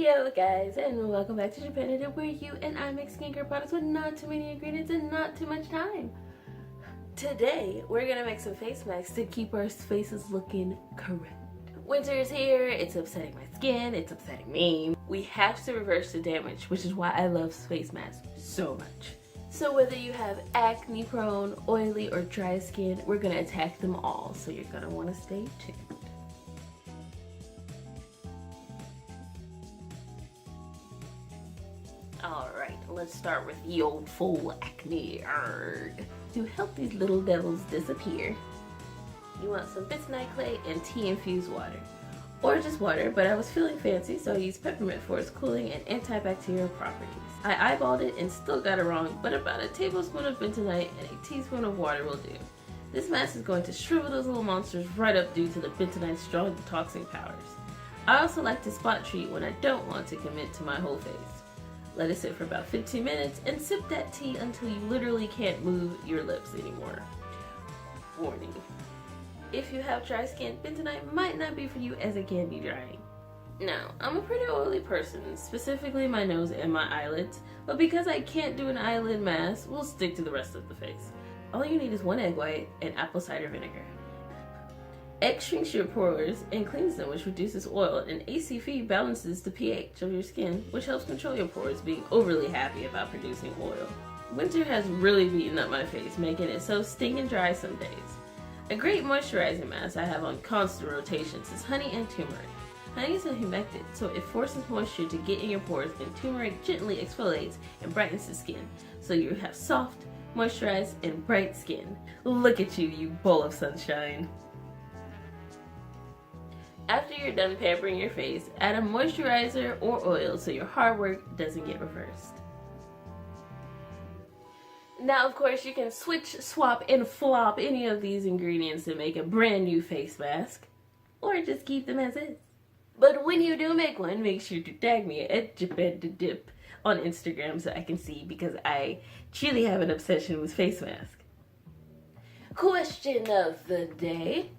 Yo guys, and welcome back to Japan, where you and I make skincare products with not too many ingredients and not too much time. Today, we're gonna make some face masks to keep our faces looking correct. Winter is here, it's upsetting my skin, it's upsetting me. We have to reverse the damage, which is why I love face masks so much. So whether you have acne prone, oily, or dry skin, we're gonna attack them all, so you're gonna wanna stay tuned. Alright, let's start with the old full acne. Arrgh. To help these little devils disappear, you want some bentonite clay and tea infused water. Or just water, but I was feeling fancy, so I used peppermint for its cooling and antibacterial properties. I eyeballed it and still got it wrong, but about a tablespoon of bentonite and a teaspoon of water will do. This mask is going to shrivel those little monsters right up due to the bentonite's strong detoxing powers. I also like to spot treat when I don't want to commit to my whole face. Let it sit for about 15 minutes and sip that tea until you literally can't move your lips anymore. Warning. If you have dry skin, bentonite might not be for you as it can be drying. Now, I'm a pretty oily person, specifically my nose and my eyelids, but because I can't do an eyelid mask, we'll stick to the rest of the face. All you need is 1 egg white and apple cider vinegar. Egg shrinks your pores and cleans them, which reduces oil, and ACV balances the pH of your skin, which helps control your pores being overly happy about producing oil. Winter has really beaten up my face, making it so stinking dry some days. A great moisturizing mask I have on constant rotations is honey and turmeric. Honey is a humectant, so it forces moisture to get in your pores, and turmeric gently exfoliates and brightens the skin, so you have soft, moisturized, and bright skin. Look at you, you bowl of sunshine. After you're done pampering your face, add a moisturizer or oil so your hard work doesn't get reversed. Now, of course, you can switch, swap, and flop any of these ingredients and make a brand new face mask, or just keep them as is. But when you do make one, make sure to tag me at JapanDip on Instagram so I can see, because I truly have an obsession with face masks. Question of the day.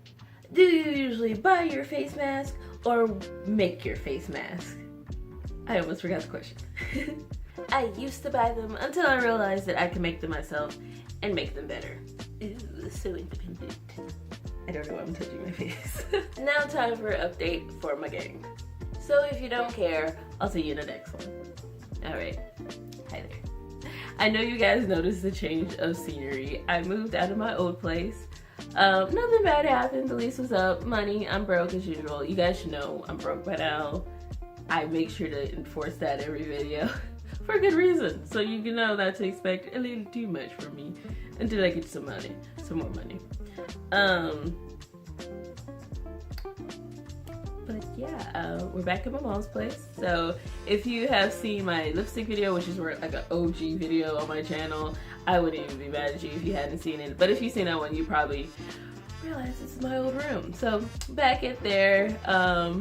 Do you usually buy your face mask or make your face mask? I almost forgot the question. I used to buy them until I realized that I can make them myself and make them better. Ooh, so independent. I don't know why I'm touching my face. Now time for an update for my gang. So if you don't care, I'll see you in the next one. Alright, hi there. I know you guys noticed the change of scenery. I moved out of my old place. Nothing bad happened. The lease was up. Money, I'm broke as usual. You guys should know I'm broke by now. I make sure to enforce that every video for a good reason, so you can know not to expect a little too much from me until I get some money, some more money. But yeah, we're back at my mom's place. So if you have seen my lipstick video, which is like an OG video on my channel, I wouldn't even be mad at you if you hadn't seen it. But if you've seen that one, you probably realize this is my old room. So back at there, I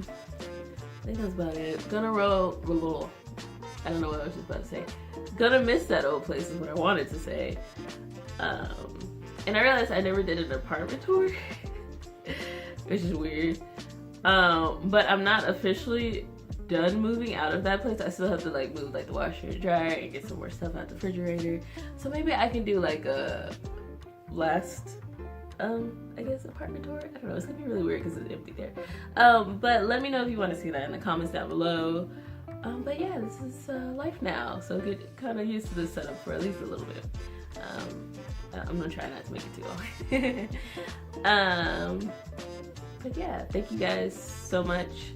think that's about it. Gonna roll. I don't know what I was just about to say. Gonna miss that old place is what I wanted to say. And I realized I never did an apartment tour, which is weird. But I'm not officially done moving out of that place. I still have to like move like the washer and dryer and get some more stuff out the refrigerator. So maybe I can do like a last, I guess apartment tour. I don't know, it's gonna be really weird because it's empty there. But let me know if you want to see that in the comments down below. But yeah, this is life now, so get kind of used to this setup for at least a little bit. I'm gonna try not to make it too long. But yeah, thank you guys so much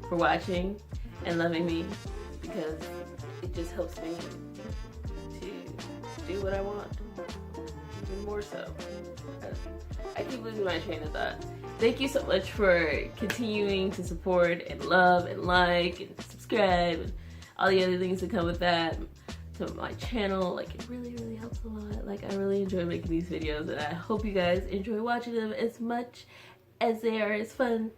for watching and loving me, because it just helps me to do what I want, even more so. I keep losing my train of thought. Thank you so much for continuing to support and love and like and subscribe and all the other things that come with that to my channel. Like, it really, really helps a lot. Like, I really enjoy making these videos, and I hope you guys enjoy watching them as much as they are as fun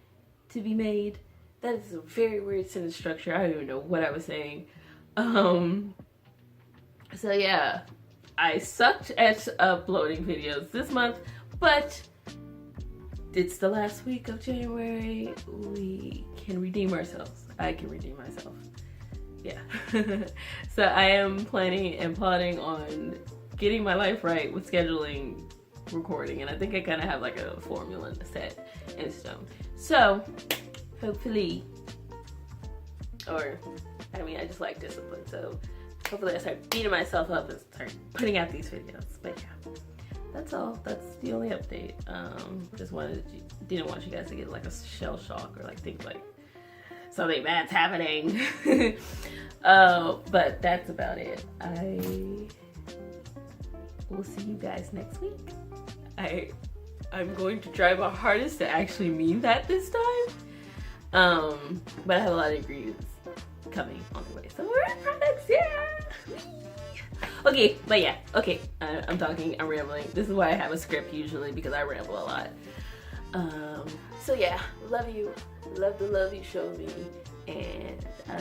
to be made. That is a very weird sentence structure. I don't even know what I was saying. So yeah, I sucked at uploading videos this month, but it's the last week of January. We can redeem ourselves. I can redeem myself. yeah. So I am planning and plotting on getting my life right with scheduling recording, and I think I kind of have like a formula set in stone. So hopefully, or I mean, I just like discipline, so hopefully I start beating myself up and start putting out these videos. But yeah, that's all. That's the only update. Just didn't want you guys to get like a shell shock or like think like something bad's happening. But that's about it. I will see you guys next week. I'm going to try my hardest to actually mean that this time. But I have a lot of ingredients coming on the way. So we're at products, yeah! Okay, but yeah, okay. I'm rambling. This is why I have a script usually, because I ramble a lot. So yeah, love you. Love the love you showed me. And I'll